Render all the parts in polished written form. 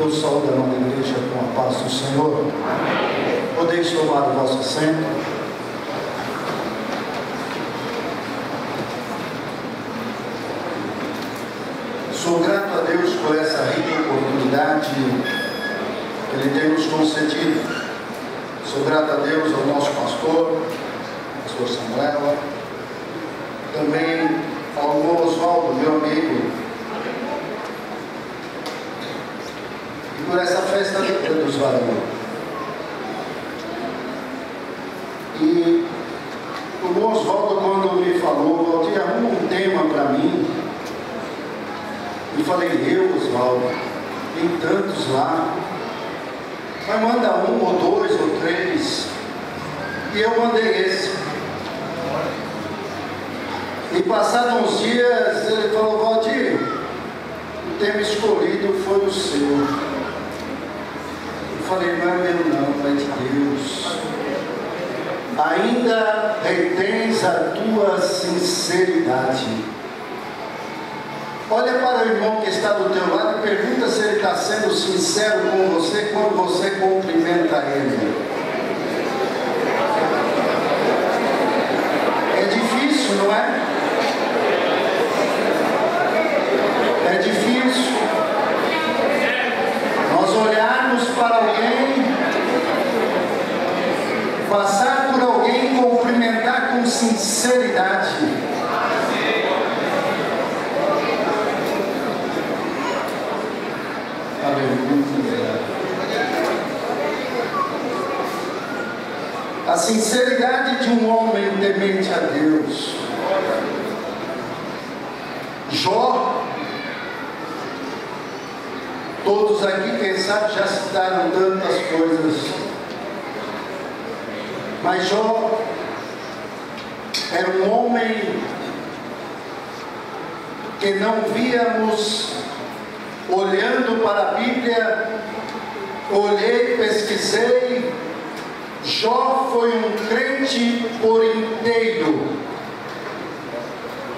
Eu saúdo a nossa igreja com a paz do Senhor. Podeis tomar o vosso assento. Sou grato a Deus por essa rica oportunidade que Ele tem nos concedido. Sou grato a Deus, ao nosso pastor Samuel, também ao irmão Oswaldo, meu amigo, por essa festa dos varões. E o irmão Oswaldo, quando me falou, Valdir, arruma um tema para mim. E falei, Oswaldo, tem tantos lá, mas manda um, ou dois, ou três. E eu mandei esse. E passados uns dias, ele falou, Valdir, o tema escolhido foi o seu. Falei, não é meu não, é de Deus. Ainda retens a tua sinceridade. Olha para o irmão que está do teu lado e pergunta se ele está sendo sincero com você quando você cumprimenta ele. É difícil, não é? É difícil nós olharmos para alguém, passar por alguém e cumprimentar com sinceridade. Aleluia. A sinceridade de um homem temente a Deus. Jó, todos aqui, quem sabe, já citaram tantas coisas. Mas Jó era um homem que não víamos olhando para a Bíblia. Olhei, pesquisei. Jó foi um crente por inteiro.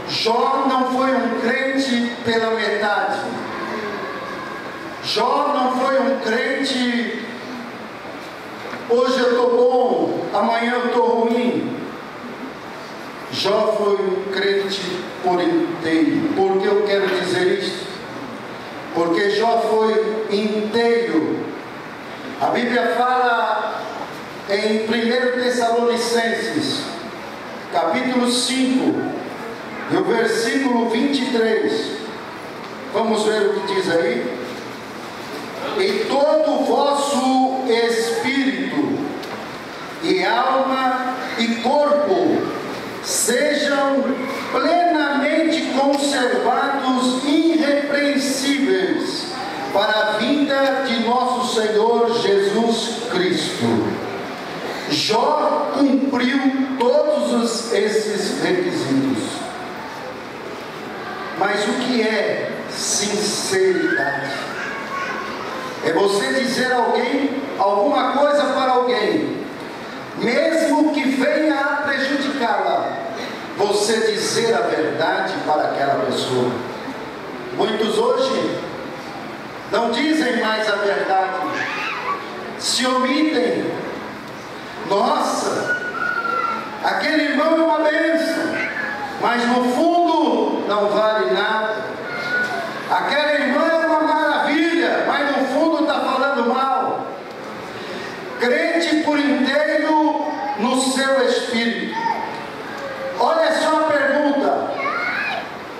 Jó não foi um crente pela metade. Jó não foi um crente, hoje eu estou bom, amanhã eu estou ruim. Jó foi um crente por inteiro. Por que eu quero dizer isso? Porque Jó foi inteiro. A Bíblia fala em 1 Tessalonicenses, capítulo 5, no versículo 23. Vamos ver o que diz aí. E todo o vosso espírito, e alma, e corpo, sejam plenamente conservados, irrepreensíveis, para a vinda de nosso Senhor Jesus Cristo. Jó cumpriu todos esses requisitos. Mas o que é sinceridade? É você dizer a alguém alguma coisa para alguém, mesmo que venha a prejudicá-la, você dizer a verdade para aquela pessoa. Muitos hoje não dizem mais a verdade, se omitem. Nossa, aquele irmão é uma bênção, mas no fundo não vale nada. Aquela irmã é uma maravilha, mas no fundo está falando mal. Crente por inteiro no seu espírito. Olha só a pergunta.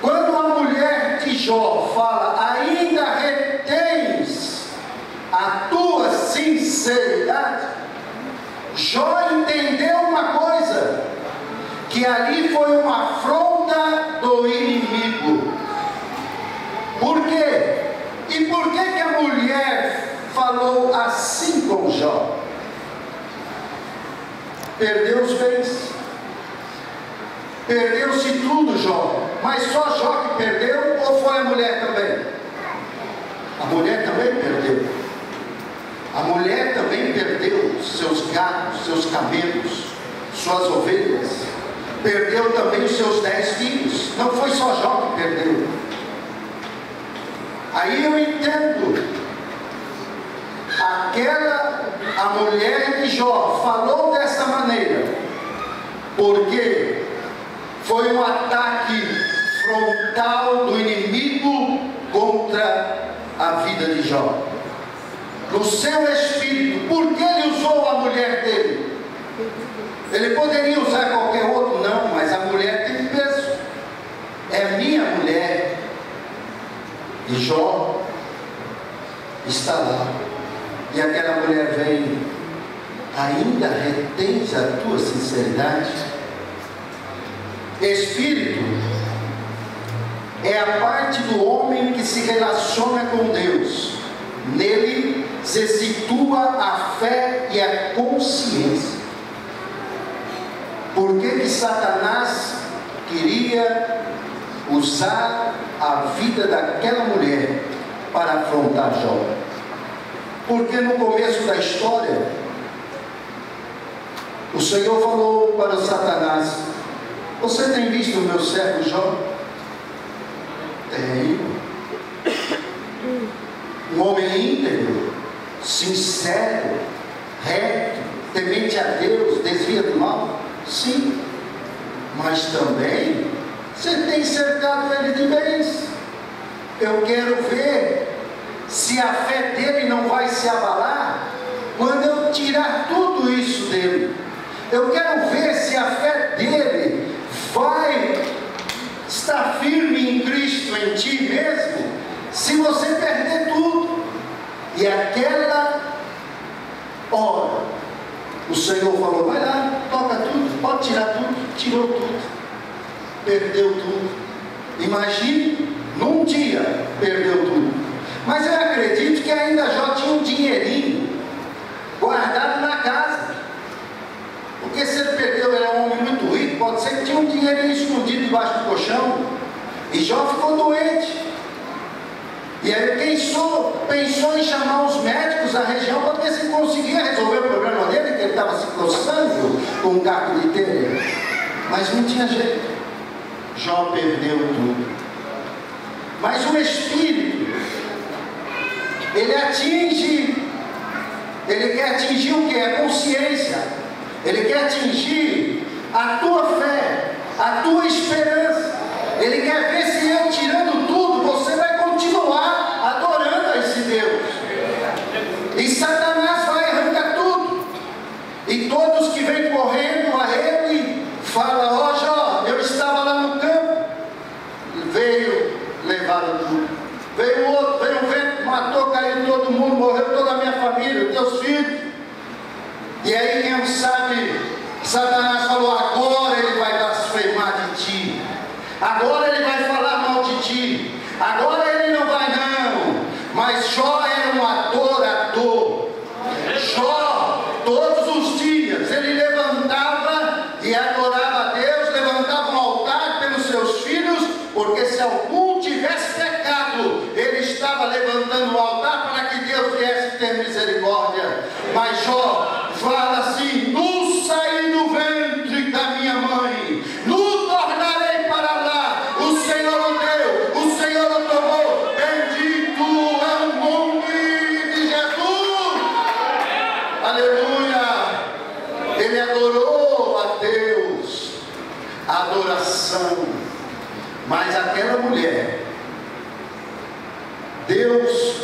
Quando a mulher de Jó fala, ainda retens a tua sinceridade, Jó entendeu uma coisa, que ali foi uma afronta do inimigo. Por quê? E por que a mulher falou assim com Jó? Perdeu os bens, perdeu-se tudo, Jó. Mas só Jó que perdeu, ou foi a mulher também? A mulher também perdeu. A mulher também perdeu seus gatos, seus camelos, suas ovelhas. Perdeu também os seus 10 filhos. Não foi só Jó que perdeu. Aí eu entendo a mulher de Jó falou dessa maneira, porque foi um ataque frontal do inimigo contra a vida de Jó. No seu espírito, por que ele usou a mulher dele? Ele poderia usar qualquer outro, não, mas a mulher tem peso. É minha mulher. E Jó está lá. E aquela mulher vem: ainda retens a tua sinceridade? Espírito é a parte do homem que se relaciona com Deus. Nele se situa a fé e a consciência. Por que Satanás queria usar a vida daquela mulher para afrontar Jó? Porque no começo da história, o Senhor falou para Satanás: você tem visto o meu servo Jó? Tenho. Um homem íntegro, sincero, reto, temente a Deus, desvia do mal? Sim. Mas também você tem cercado ele de bens. Eu quero ver se a fé dele não vai se abalar quando eu tirar tudo isso dele. Eu quero ver se a fé dele vai estar firme em Cristo, em ti mesmo, se você perder tudo. E aquela hora o Senhor falou: vai lá, toca tudo, pode tirar tudo. Tirou tudo, perdeu tudo. Imagine, num dia perdeu tudo. Mas eu acredito que ainda Jó tinha um dinheirinho guardado na casa, porque se ele perdeu, ele é um homem muito rico, pode ser que tinha um dinheirinho escondido debaixo do colchão. E Jó ficou doente. E aí pensou em chamar os médicos da região para ver se conseguia resolver o problema dele, que ele estava se coçando com um gato de telha. Mas não tinha jeito. Jó perdeu tudo. Mas o Espírito, ele quer atingir o que? A consciência. Ele quer atingir a tua fé, a tua esperança. Ele quer ver se eu tirando tudo, você vai continuar adorando a esse Deus. E Satanás vai arrancar tudo. E todos que vêm correndo a ele, falam: ó Jó, eu estava lá no campo, veio, levaram tudo. Veio outro, veio um vento, matou, caiu todo mundo, morreu toda a minha família, teus filhos. E aí, quem sabe, Satanás falou: agora ele vai blasfemar de ti. Agora ele vai falar mal de ti. Agora ele não vai não. Mas Jó era um adorador. Jó, todos os dias, ele levantava e adorava a Deus, levantava um altar pelos seus filhos, porque se algum tivesse pecado, ele estava levantando um altar para que Deus viesse ter misericórdia. Mas Jó fala assim: no saí do ventre da minha mãe, no tornarei para lá. O Senhor o deu, o Senhor o tomou. Bendito é o nome de Jesus. Aleluia. Ele adorou a Deus. Adoração. Mas aquela mulher, Deus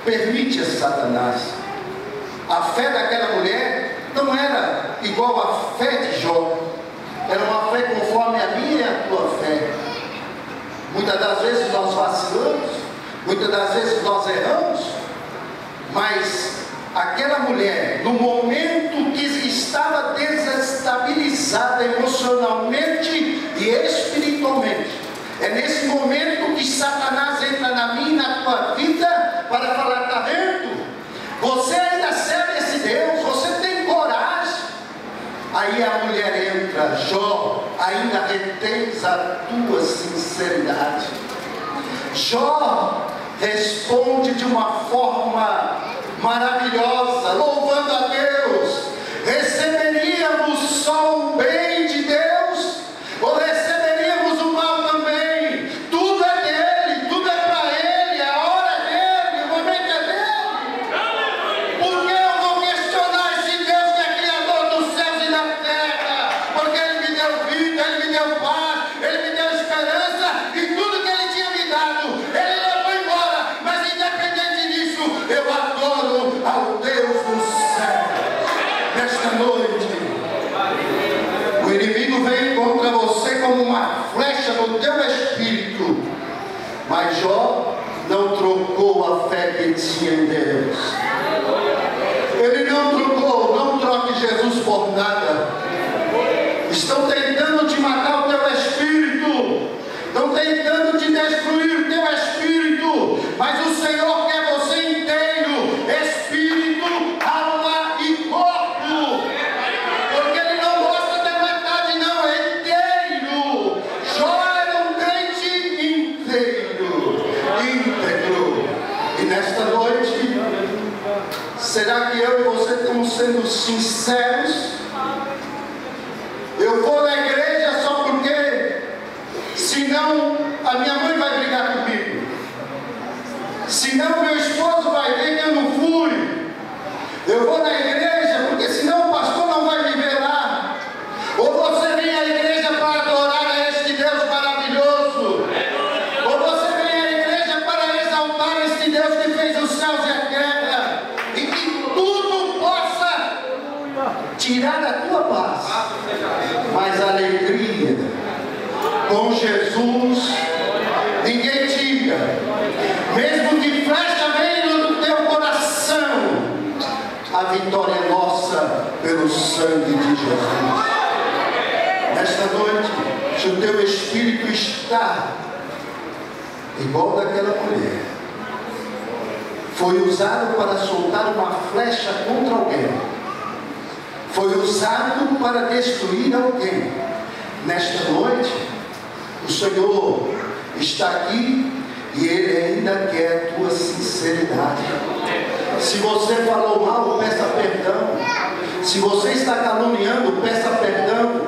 permite a Satanás. A fé daquela mulher não era igual à fé de Jó. Era uma fé conforme a minha e a tua fé. Muitas das vezes nós vacilamos, muitas das vezes nós erramos, mas aquela mulher, no momento que estava desestabilizada emocionalmente e espiritualmente, é nesse momento que Satanás entra na minha e na tua vida para falar: está vendo? Você ainda serve esse Deus, você tem coragem. Aí a mulher entra: Jó, ainda retens a tua sinceridade. Jó responde de uma forma maravilhosa, louvando a Deus. Receberíamos só o bem de Deus, ou receberíamos o mal também? Tudo é dele, tudo é para ele, a hora é dele, o momento é dele. Por inimigo vem contra você como uma flecha no teu espírito. Mas Jó não trocou a fé que tinha em Deus. Ele não trocou, não troque Jesus por nada. Estão tentando te matar o teu espírito, estão tentando te destruir o teu espírito, mas o Senhor quer você inteiro, espírito, alma e corpo, porque Ele não gosta da metade, não, é inteiro. Jó era um crente inteiro, íntegro. E nesta noite, será que eu e você estamos sendo sinceros? Eu vou na igreja só porque, senão a minha mãe vai brigar comigo, senão meu esposo vai ver que eu não fui. Eu vou na igreja porque senão o pastor não vai me ver lá. Ou você vem à igreja para adorar a este Deus maravilhoso, ou você vem à igreja para exaltar este Deus que fez os céus e a terra, e que tudo possa tirar a tua paz, mas a alegria com Jesus ninguém tira. Mesmo que flecha venha no teu coração, a vitória é nossa pelo sangue de Jesus. Nesta noite, se o teu espírito está igual daquela mulher, foi usado para soltar uma flecha contra alguém, foi usado para destruir alguém. Nesta noite, o Senhor está aqui e Ele ainda quer a tua sinceridade. Se você falou mal, peça perdão. Se você está caluniando, peça perdão.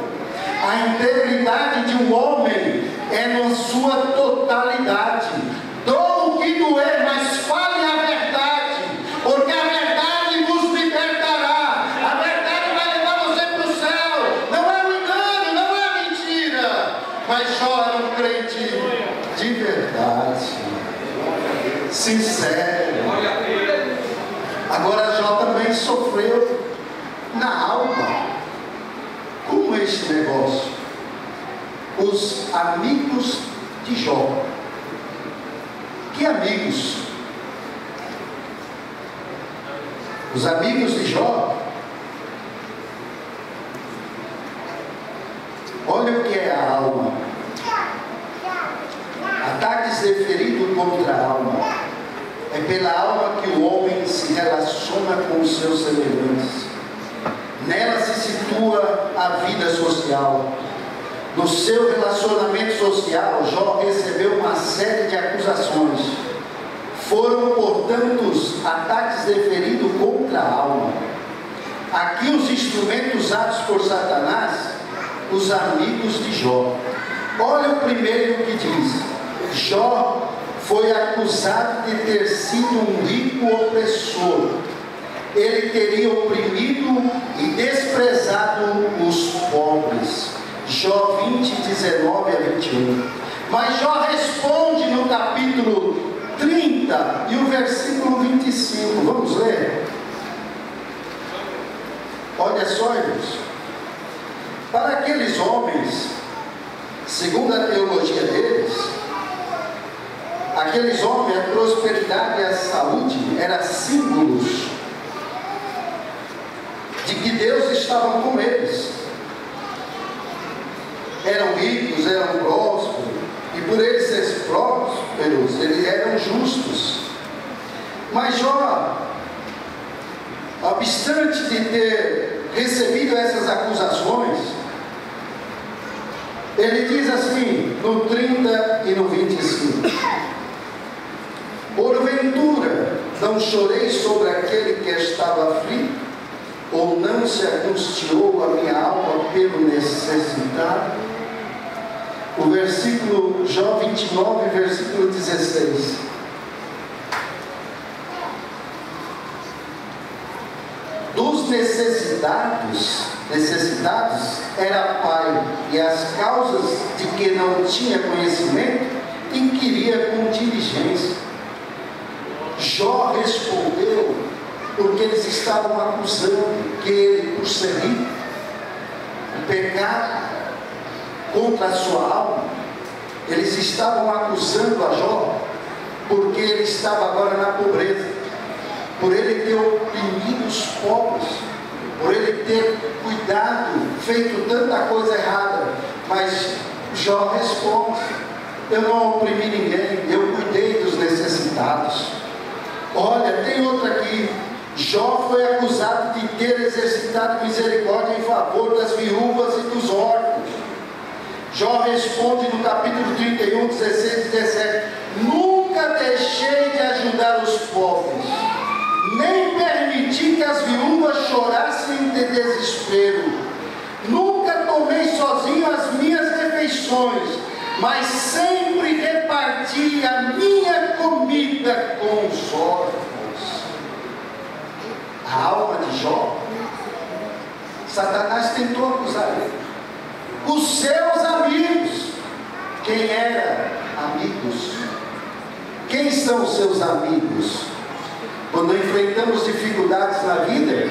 A integridade de um homem é na sua totalidade. Doa o que doer, mas fale a verdade, porque a verdade vos libertará. A verdade vai levar você para o céu. Não é um engano, não é mentira. Mas Jó era um crente de verdade, sincero. Agora Jó também sofreu na alma. Como é esse negócio? Os amigos de Jó. Que amigos? Os amigos de Jó. Olha o que é a alma. Ataques deferidos contra a alma. É pela alma que o homem se relaciona com os seus semelhantes. Nela se situa a vida social. No seu relacionamento social, Jó recebeu uma série de acusações. Foram, portanto, ataques deferidos contra a alma. Aqui os instrumentos usados por Satanás, os amigos de Jó. Olha o primeiro que diz: Jó foi acusado de ter sido um rico opressor. Ele teria oprimido e desprezado os pobres. Jó 20, 19 a 21. Mas Jó responde no capítulo 30 e o versículo 25. Vamos ler? Olha só, irmãos. Para aqueles homens, segundo a teologia deles, aqueles homens, a prosperidade e a saúde eram símbolos de que Deus estava com eles. Eram ricos, eram prósperos, e por eles serem prósperos, eles eram justos. Mas Jó, obstante de ter recebido essas acusações, ele diz assim, no 30 e no 25: porventura não chorei sobre aquele que estava aflito, ou não se angustiou a minha alma pelo necessitado? O versículo, Jó 29, versículo 16. Dos necessitados era pai, e as causas de que não tinha conhecimento, inquiria com diligência. Jó respondeu, porque eles estavam acusando que ele, por ser rico, o pecado contra a sua alma. Eles estavam acusando a Jó, porque ele estava agora na pobreza, por ele ter oprimido os pobres, por ele ter cuidado, feito tanta coisa errada. Mas Jó responde: eu não oprimi ninguém, eu cuidei dos necessitados. Olha, tem outra aqui. Jó foi acusado de ter exercitado misericórdia em favor das viúvas e dos órfãos. Jó responde no capítulo 31, 16 e 17: nunca deixei de ajudar os pobres, nem permiti que as viúvas chorassem de desespero. Nunca tomei sozinho as minhas refeições, mas sempre reparti a minha comida com os órfãos. A alma de Jó, Satanás tentou acusar ele. Os seus amigos. Quem era amigos? Quem são os seus amigos? Quando enfrentamos dificuldades na vida,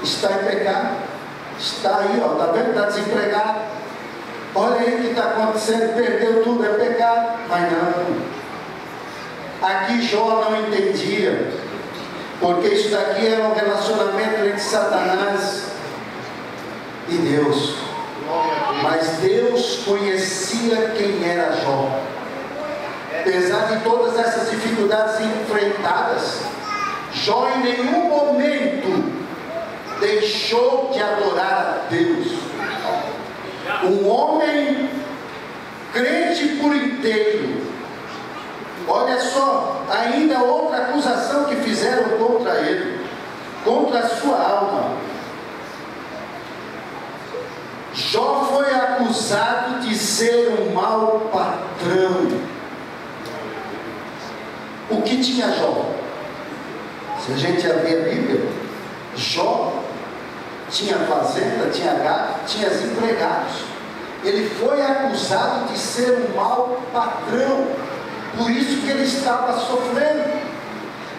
está em pecado. Está aí, ó, está vendo? Está desempregado. Olha aí o que está acontecendo, perdeu tudo, é pecado. Mas não. Aqui Jó não entendia, porque isso daqui era um relacionamento entre Satanás e Deus. Mas Deus conhecia quem era Jó. Apesar de todas essas dificuldades enfrentadas, Jó em nenhum momento deixou de adorar a Deus. Um homem crente por inteiro. Olha só, ainda outra acusação que fizeram contra ele, contra a sua alma. Jó foi acusado de ser um mau patrão. O que tinha Jó? Se a gente abrir a Bíblia, Jó tinha fazenda, tinha gado, tinha empregados. Ele foi acusado de ser um mau patrão, por isso que ele estava sofrendo.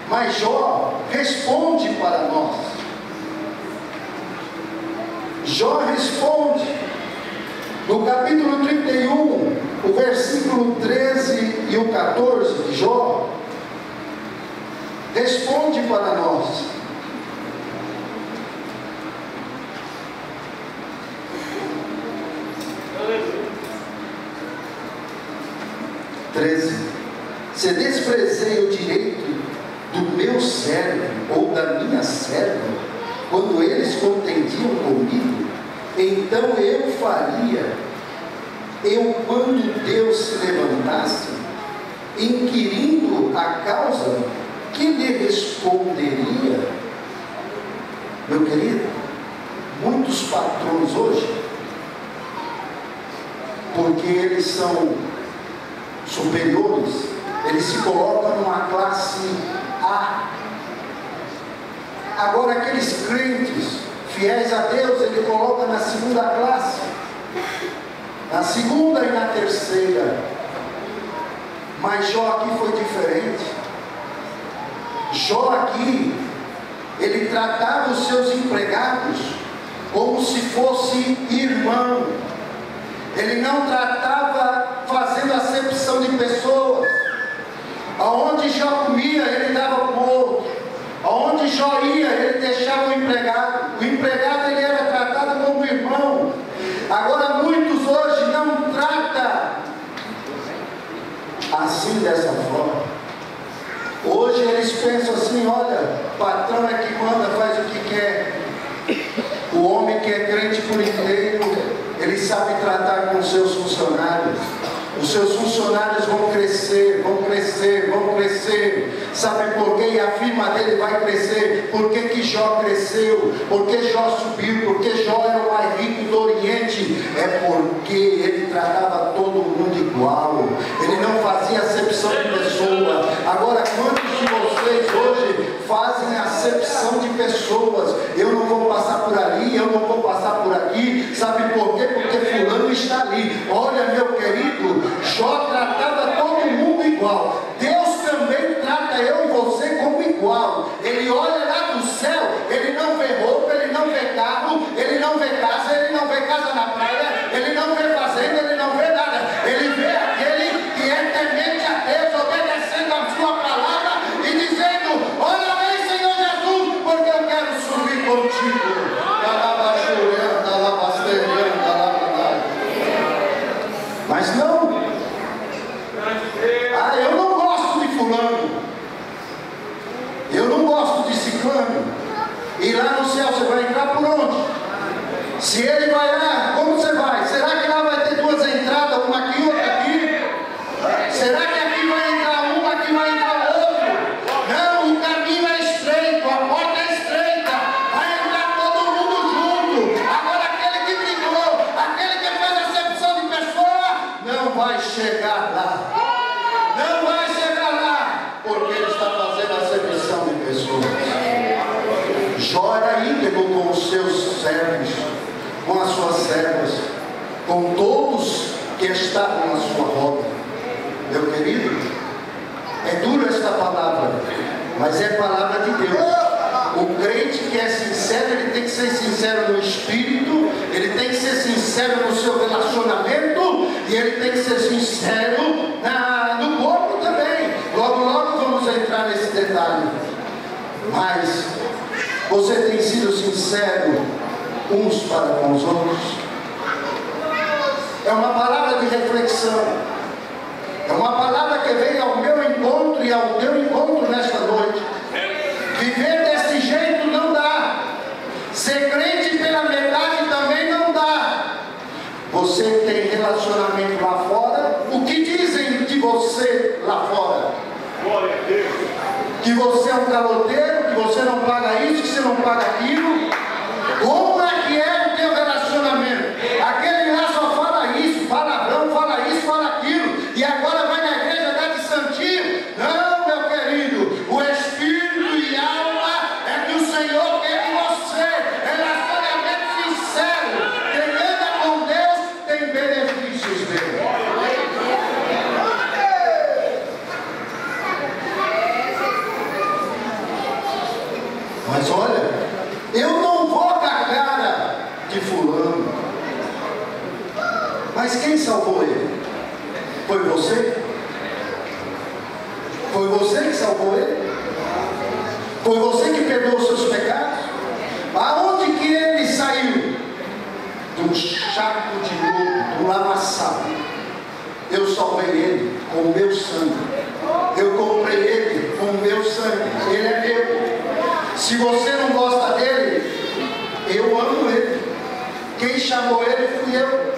Mas Jó responde para nós. Jó responde no capítulo 31, o versículo 13 e o 14 de Jó, responde para nós. Se desprezei o direito do meu servo ou da minha serva, quando eles contendiam comigo, então eu faria. Quando Deus se levantasse, inquirindo a causa, que lhe responderia? Meu querido, muitos patrões hoje, porque eles são superiores, eles se colocam numa classe A. Agora aqueles crentes fiéis a Deus, ele coloca na segunda classe, na segunda e na terceira. Mas Jó aqui foi diferente. Jó aqui, ele tratava os seus empregados como se fosse irmão. Ele não tratava fazendo acepção de pessoas. Aonde Jó comia, ele dava para o outro. Aonde Jó ia, ele deixava o empregado. O empregado, ele era tratado como irmão. Agora muitos hoje não tratam assim, dessa forma. Hoje eles pensam assim: olha, o patrão é que manda, faz o que quer. O homem que é crente por inteiro, ele sabe tratar com seus funcionários. Os seus funcionários vão crescer, vão crescer, vão crescer. Sabe por quê? E a firma dele vai crescer. Por que que Jó cresceu? Por que Jó subiu? Porque Jó era o mais rico do Oriente? É porque ele tratava todo mundo igual. Ele não fazia acepção de pessoa. Agora, quantos de vocês hoje fazem acepção de pessoas? Eu não vou passar por ali, eu não vou passar por aqui. Sabe por quê? Porque fulano está ali. Olha, meu querido, Jó tratava todo mundo igual. Deus também trata eu e você como igual. Ele olha lá do céu, ele não vê roupa, ele não vê carro, ele não vê casa na praia, ele não vê fazenda, ele não Mas não. Ah, eu não gosto de fulano. Eu não gosto de ciclano. E lá no céu você vai entrar por onde? Se ele vai lá, como você vai? Será que lá vai ter duas entradas, uma aqui e outra aqui? Será que aqui vai entrar uma, aqui vai entrar outro? Não, o caminho é estreito, a porta é estreita, vai entrar todo mundo junto. Agora aquele que brigou, aquele que fez acepção de pessoa, não vai chegar lá. Não vai chegar lá, porque ele está fazendo acepção de pessoas. Jó era íntegro com os seus servos, com as suas servas, com todos que estavam na sua roda. Meu querido, é dura esta palavra, mas é palavra de Deus. O crente que é sincero, ele tem que ser sincero no espírito, ele tem que ser sincero no seu relacionamento, e ele tem que ser sincero no corpo também. Logo, logo vamos entrar nesse detalhe. Mas você tem sido sincero uns para com os outros? É uma palavra de reflexão. É uma palavra que vem ao meu encontro e ao teu encontro nesta noite. Viver desse jeito não dá. Ser crente pela metade também não dá. Você tem relacionamento lá fora. O que dizem de você lá fora? Glória a Deus. Que você é um caloteiro, que você não paga isso, que você não paga aquilo. Como é que é o teu relacionamento? Aquele lá só fala isso, palavrão, fala isso, fala aquilo, e agora vai na igreja dar de santinho. Não, meu querido, o espírito e alma é que o Senhor quer de você. Relacionamento sincero. Quem anda com Deus tem benefícios dele. Mas olha, eu não vou com a cara de fulano. Mas quem salvou ele? Foi você? Foi você que salvou ele? Foi você que perdoou os seus pecados? Aonde que ele saiu? De um chaco de lodo, de um lamaçal. Eu salvei ele com o meu sangue. Eu comprei ele com o meu sangue. Ele é meu. Se você não gosta dele, eu amo ele. Quem chamou ele fui eu.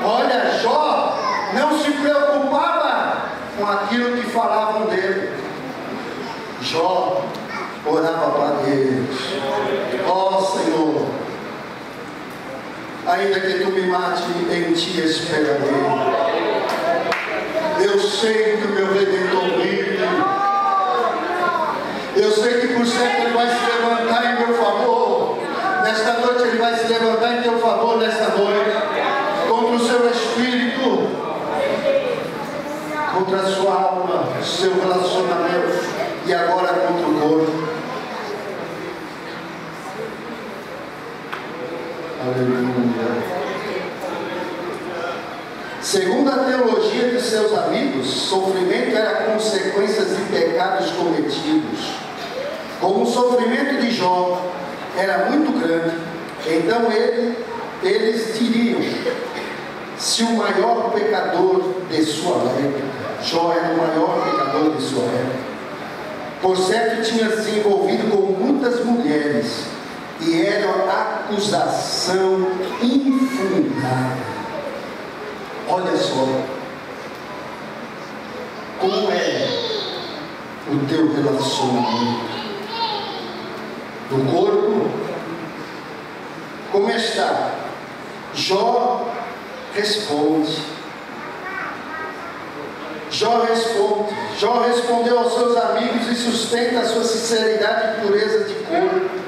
Olha, Jó não se preocupava com aquilo que falavam dele. Jó orava para Deus. Ó Senhor, ainda que tu me mate, em ti esperarei. Eu sei que o meu Redentor vive. Eu sei que por certo ele vai se levantar em meu favor. Nesta noite ele vai se levantar em teu favor nesta noite. Contra o seu espírito, contra a sua alma, o seu relacionamento e agora contra o corpo. Aleluia. Segundo a teologia de seus amigos, sofrimento era consequência de pecados cometidos. Como o sofrimento de Jó era muito grande, então eles diriam: se o maior pecador de sua época, Jó era o maior pecador de sua época, por certo tinha se envolvido com muitas mulheres, e era uma acusação infundada. Olha só, como é o teu relacionamento do corpo? Como está? Jó responde. Jó respondeu aos seus amigos e sustenta a sua sinceridade e pureza de corpo.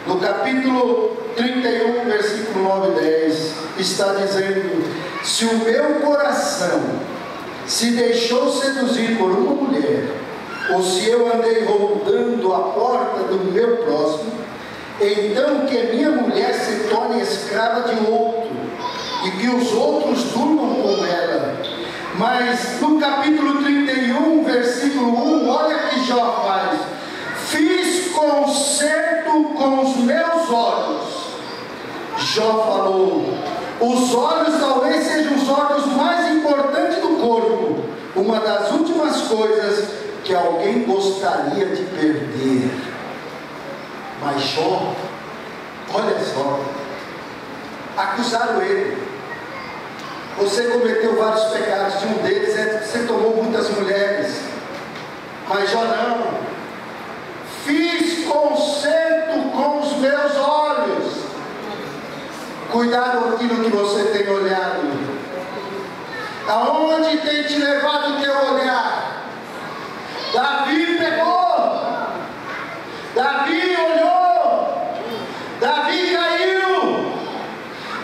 No capítulo 31, versículo 9 e 10, está dizendo: se o meu coração se deixou seduzir por uma mulher, ou se eu andei rondando a porta do meu próximo, então que minha mulher se torne escrava de outro, e que os outros durmam com ela. Mas no capítulo 31, versículo 1, olha que Jó faz: fiz concerto com os meus olhos. Jó falou: os olhos talvez sejam os órgãos mais que alguém gostaria de perder. Mas Jó, olha só, acusaram ele. Você cometeu vários pecados, de um deles é que você tomou muitas mulheres. Mas Jó não. Fiz conserto com os meus olhos. Cuidado com aquilo que você tem olhado. Aonde tem te levado o teu olhar? Davi pegou. Davi olhou. Davi caiu.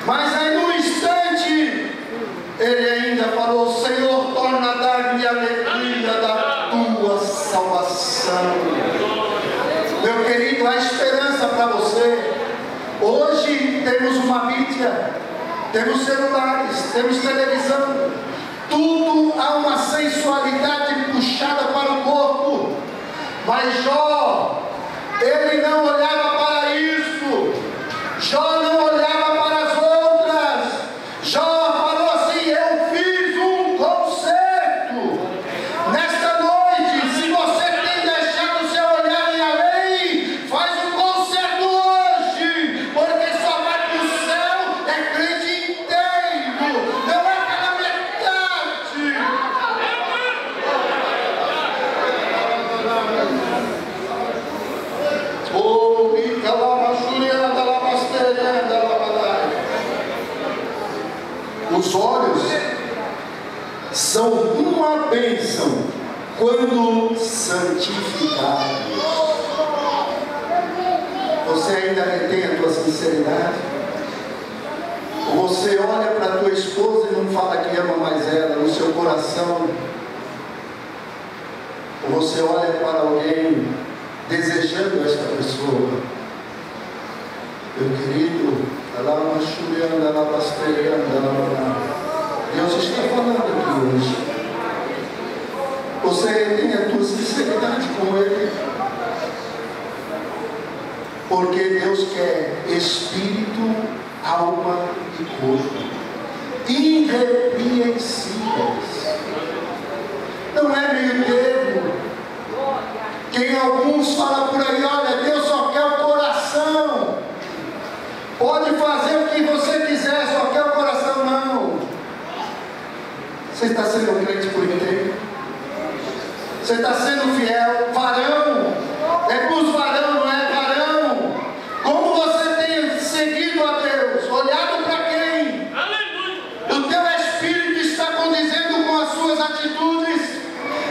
Mas aí no instante, ele ainda falou: Senhor, torna a dar-me a alegria da tua salvação. Meu querido, há esperança para você. Hoje temos uma mídia, temos celulares, temos televisão, tudo há uma sensualidade puxada para o corpo. Mas Jó, ele não olhava para isso. Jó não olhava para as outras. Jó falou assim: eu fiz um conserto. Nesta noite, se você tem deixado o seu olhar em além, faz um conserto hoje, porque só vai para o céu é crente inteiro, não é pela metade. Oh, mica lá, Juliana, lá, Masteranda, lá, os olhos são uma bênção quando santificados. Você ainda retém a tua sinceridade? Você olha para a tua esposa e não fala que ama mais ela no seu coração? Ou você olha para alguém desejando esta pessoa? Meu querido, Deus está falando aqui hoje. Você tem a tua sinceridade com Ele? Porque Deus quer espírito, alma e corpo irrepreensíveis. Não é meio termo. Quem alguns falam por aí: olha, Deus só quer o coração. Pode fazer o que você quiser, só quer o coração. Não. Você está sendo um crente por inteiro? Você está sendo fiel? Varão? É para os varão, não é varão? Como você tem seguido a Deus? Olhado para quem? O teu espírito está condizendo com as suas atitudes?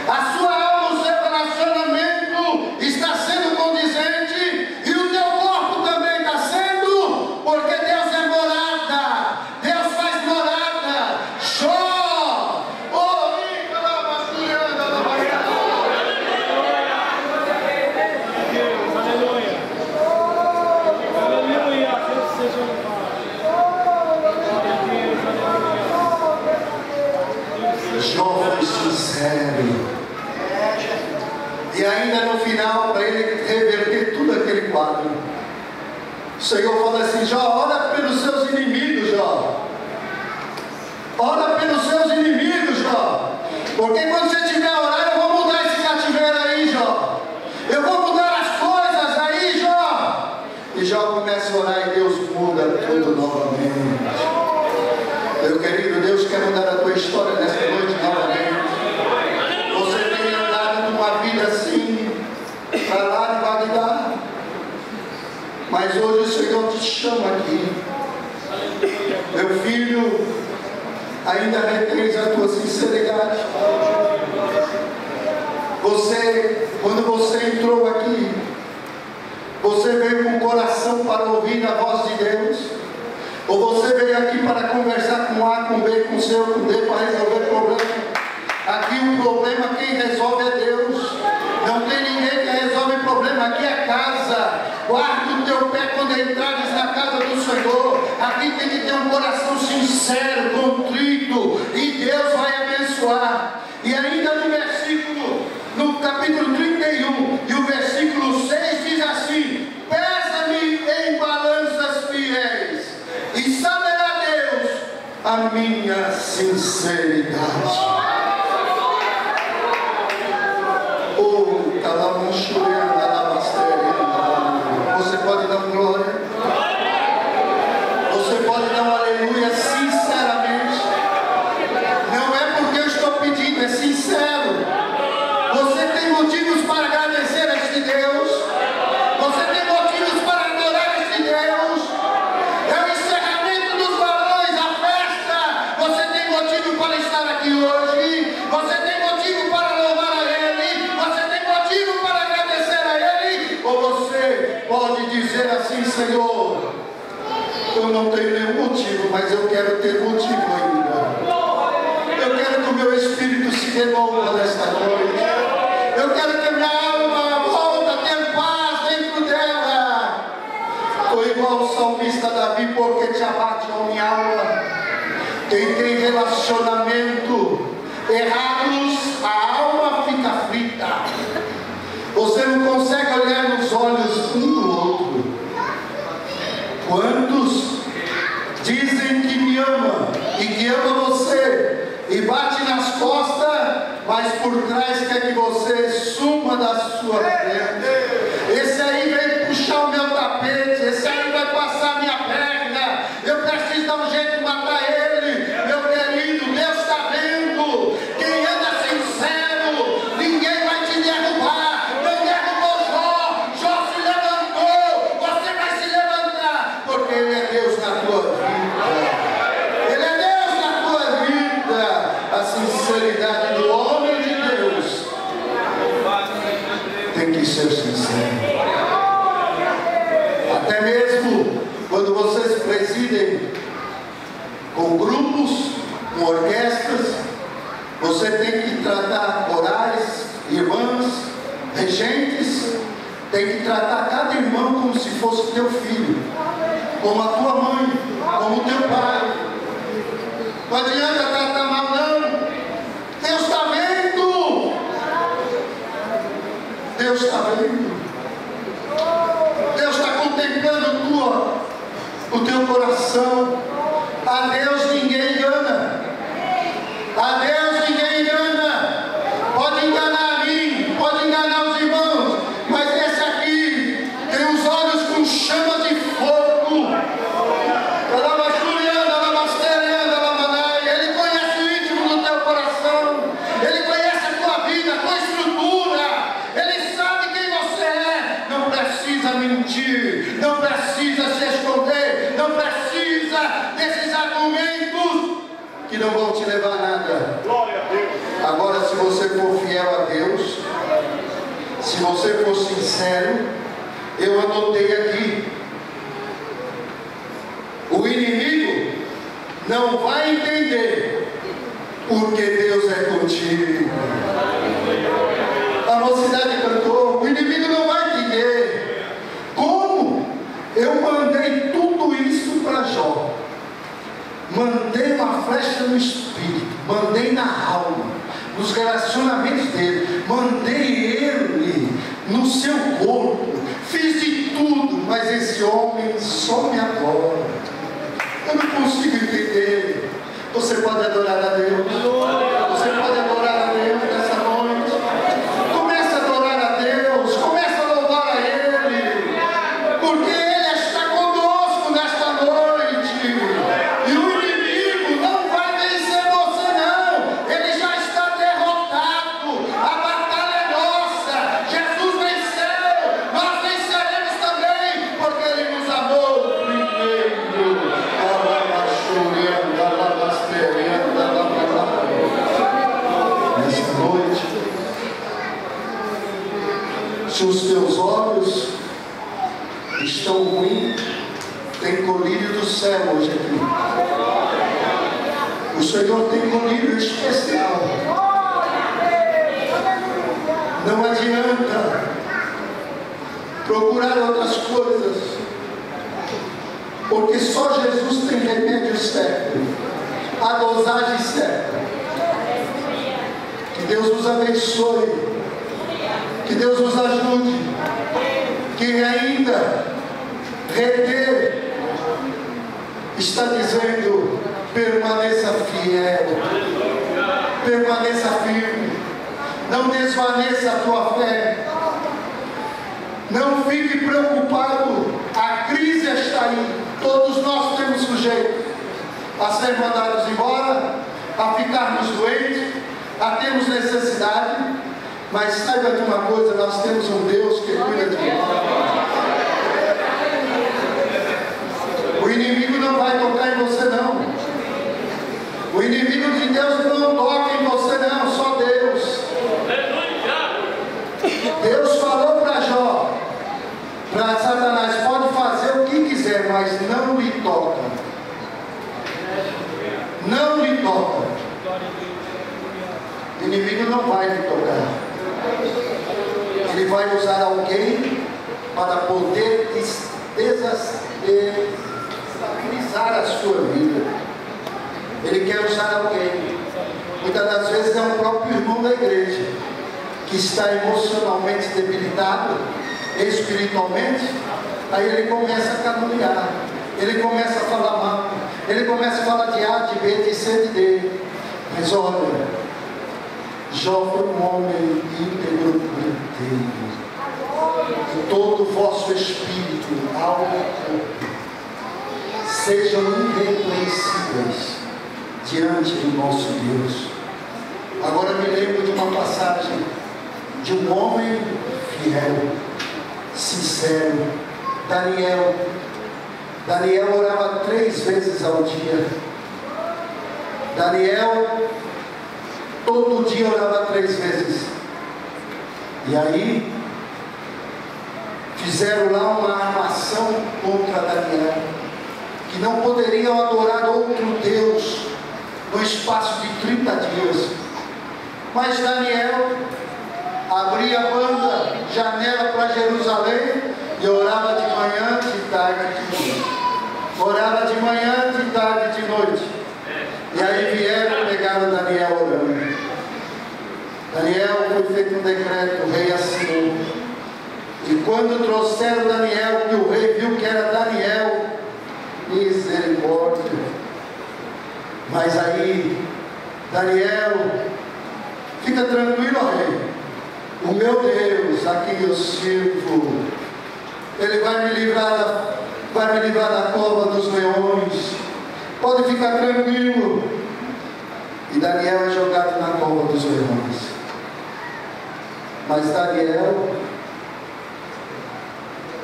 A sua alma, o seu relacionamento está sendo condizente? E o teu corpo também está sendo? Porque Deus é morada. Deus faz morada. Jó! Oh, Jó foi sincero. E ainda no final, para ele reverter tudo aquele quadro, o Senhor fala assim: Jó, ora pelos seus inimigos, Jó. Ora pelos seus inimigos, Jó. Porque quando você estiver a orar, eu vou mudar esse cativeiro aí, Jó. Eu vou mudar as coisas aí, Jó. E Jó começa a orar e Deus muda tudo novamente. Meu querido, Deus quer mudar a tua história nessa noite novamente. Você tem andado numa vida assim, para lá de Bagdá, mas hoje o Senhor te chama aqui. Meu filho, ainda retens a tua sinceridade. Quando você entrou aqui, você veio com o coração para ouvir a voz de Deus? Ou você veio aqui para conversar com A, com B, com C ou com D para resolver problema? Aqui o problema, quem resolve é Deus. Não tem ninguém que resolve problema. Aqui é casa. Guarda o teu pé quando entrares na casa do Senhor. Aqui tem que ter um coração sincero, contrito, e Deus vai abençoar. E ainda no versículo, no capítulo 31 e o versículo 6 diz assim: pesa-me em balanças fiéis e saberá Deus a minha sinceridade. Oh, Você pode dar glória? Você pode dar um aleluia sinceramente? Não é porque eu estou pedindo, é sincero. Você tem motivos para agradecer a este Deus? Você tem motivos para adorar este Deus? É o encerramento dos varões, a festa. Você tem motivo para estar aqui hoje? Você tem motivo para louvar a Ele? Você tem motivo para agradecer a Ele? Ou você pode dizer assim: Senhor, eu não tenho nenhum motivo, mas eu quero ter motivo ainda. Eu quero que o meu espírito se renova nesta noite. Eu quero que minha alma volta a ter paz dentro dela. Estou igual o salmista Davi, porque te abate, ó minha alma. Quem tem relacionamento errados, a alma fica aflita. Você não consegue olhar nos olhos um do outro. Quantos dizem que me ama e que ama você e bate nas costas, mas por trás quer que você suma da sua frente? Esse aí vem puxar o meu tapete, esse aí vai passar a minha perna, eu preciso dar um jeito de matar ele. Meu querido, Deus está vendo. Quem anda sincero, ninguém vai te derrubar. Não derrubou Jó, Jó se levantou, você vai se levantar, porque Ele é Deus na tua vida. Ele é Deus na tua vida. A sinceridade do homem de Deus tem que ser sincero. Até mesmo quando vocês presidem com grupos, com orquestras, você tem que tratar corais, irmãs, regentes, tem que tratar cada irmão como se fosse teu filho, como a tua mãe, como o teu pai. Não adianta tratar mal, não. Deus está vendo. Deus está vendo. Deus está contemplando o teu coração. A Deus ninguém engana. A Deus ninguém engana. Pode enganar a mim, pode enganar os irmãos, mas esse aqui tem os olhos com chamas de fogo. Ele conhece o íntimo do teu coração. Ele conhece a tua vida, a tua estrutura. Ele sabe quem você é. Não precisa mentir, não precisa se esconder, não precisa desses argumentos que não vão te levar a nada. Agora, se você for fiel a Deus, se você for sincero, eu anotei aqui: o inimigo não vai entender, porque Deus é contigo. A mocidade cantou: o inimigo não vai entender. Como? Eu mandei tudo isso para Jó. Mandei uma flecha no espírito, mandei na alma, nos relacionamentos dele, mandei ele no seu corpo, fiz de tudo, mas esse homem só me adora. Eu não consigo entender. Você pode adorar a Deus. Você pode adorar a Deus nessa noite. Comece a adorar a Deus. Comece a louvar a Ele, porque Ele está conosco nesta noite. E o inimigo não vai vencer você, não. Ele já está derrotado. A batalha é nossa. Jesus venceu. Nós venceremos também, porque Ele nos amou primeiro. Nessa noite, se os teus olhos estão ruins, tem colírio do céu hoje aqui. O Senhor tem colírio especial. Não adianta procurar outras coisas, porque só Jesus tem remédio certo, a dosagem certa. Que Deus nos abençoe, que Deus nos ajude, que ainda reter está dizendo: permaneça fiel, permaneça firme, não desvaneça a tua fé. Não fique preocupado, a crise está aí. Todos nós temos sujeito a ser mandados embora, a ficarmos doentes, a termos necessidade, mas saiba de uma coisa, nós temos um Deus que cuida de nós. O inimigo não vai tocar em você não. O inimigo de Deus não toca em você não, só Deus. Deus falou para Jó, para Satanás, pode fazer o que quiser, mas não lhe toca. Não lhe toca. O inimigo não vai lhe tocar. Ele vai usar alguém para poder desestabilizar a sua vida. Ele quer usar alguém. Muitas das vezes é o próprio irmão da igreja, que está emocionalmente debilitado, espiritualmente. Aí ele começa a caluniar, ele começa a falar mal, ele começa a falar de A, de B, de C, de D. Mas olha, Jó foi um homem íntegro por inteiro, e todo o vosso espírito, alma e corpo sejam irrepreensíveis diante do nosso Deus. Agora me lembro de uma passagem de um homem fiel, sincero, Daniel. Daniel orava 3 vezes ao dia. Daniel todo dia orava 3 vezes. E aí fizeram lá uma armação contra Daniel, que não poderiam adorar outro Deus no espaço de 30 dias. Mas Daniel abria a banda, janela para Jerusalém, e orava de manhã, de tarde e de noite. Orava de manhã, de tarde e de noite. E aí vieram e pegaram Daniel orando. Daniel foi feito um decreto, o rei assinou. E quando trouxeram Daniel, que o rei viu que era Daniel, misericórdia. Mas aí, Daniel, fica tranquilo, rei. O meu Deus, a quem eu sirvo, Ele vai me livrar da cova dos leões. Pode ficar tranquilo. E Daniel é jogado na cova dos leões. Mas Daniel,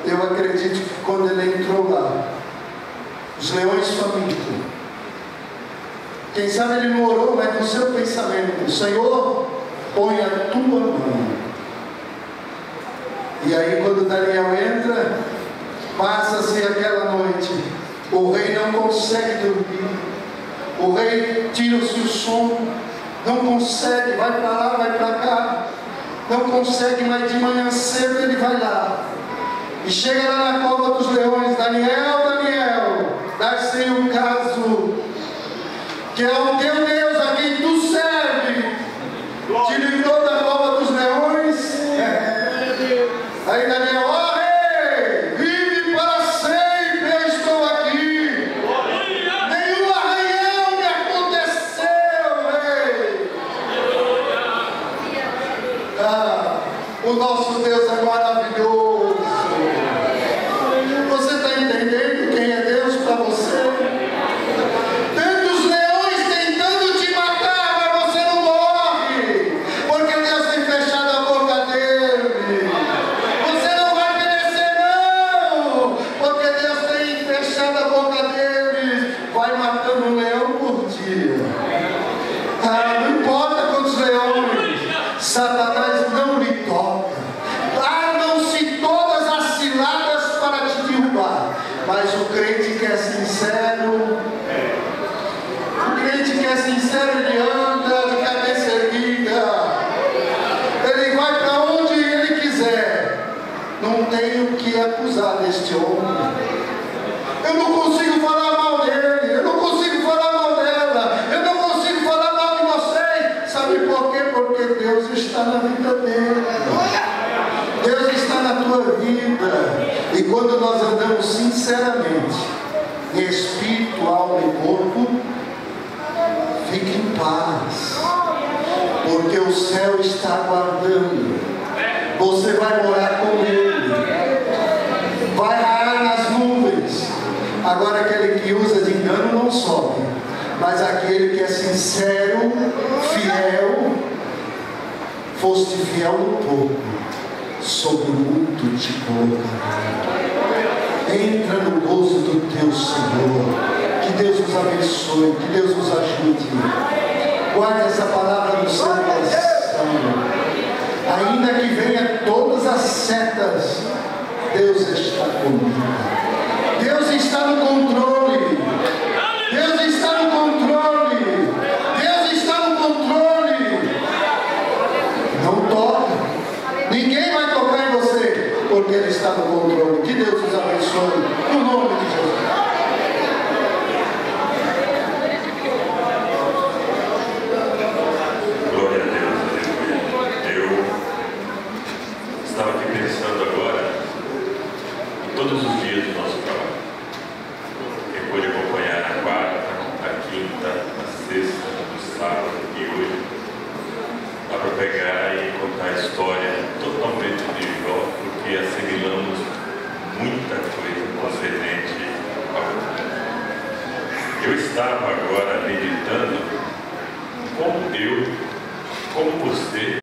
eu acredito que quando ele entrou lá, os leões famintos, quem sabe ele não orou, mas no seu pensamento, Senhor, põe a tua mão. E aí quando Daniel entra, passa-se aquela noite, o rei não consegue dormir, o rei tira-se o sono, não consegue, vai para lá, vai para cá, não consegue, mas de manhã cedo ele vai lá, e chega lá na cova dos leões. Daniel, dá-se um caso, que é o teu Deus a quem tu serve, te livrou da cova dos leões. Aí Daniel, ó rei, vive para sempre, eu estou aqui. Nenhum arranhão me aconteceu, rei. O nosso Deus é maravilhoso. Você está entendendo quem é Deus para você? Tantos leões tentando te matar, mas você não morre, porque Deus tem fechado a boca dele. Você não vai perecer não, porque Deus tem fechado a boca dele. Vai matando um leão por dia. Não importa quantos leões, Satanás não lhe toca. Armam-se todas as ciladas para te derrubar, mas o crente que é sincero, ele anda de cabeça erguida, ele vai para onde ele quiser. Não tenho o que acusar deste homem. Eu não consigo falar mal dele, eu não consigo falar mal dela, eu não consigo falar mal de vocês. Sabe por quê? Porque Deus está na vida dele. Deus está na tua vida. E quando nós andamos sinceramente, em espírito, alma e corpo, fique em paz, porque o céu está aguardando. Você vai morar com Ele. sincero, fiel, foste fiel no pouco, sobre muito te colocarei. Entra no gozo do teu Senhor. Que Deus nos abençoe, que Deus nos ajude. Guarde essa palavra no seu coração. Ainda que venha todas as setas, Deus está comigo. Deus está no controle. Deus está no controle. Deus está no controle. Não toque. Ninguém vai tocar em você, porque Ele está no controle. Que Deus nos abençoe, no nome de Jesus. Glória a Deus, aleluia. Eu estava aqui pensando agora em todos os dias do nosso trabalho. Eu pude acompanhar na quarta, na quinta, na sexta, no sábado e hoje. Dá para pegar e contar a história totalmente de Jó, porque assimilamos muita coisa concernente ao mundo. Eu estava agora meditando como eu, como você,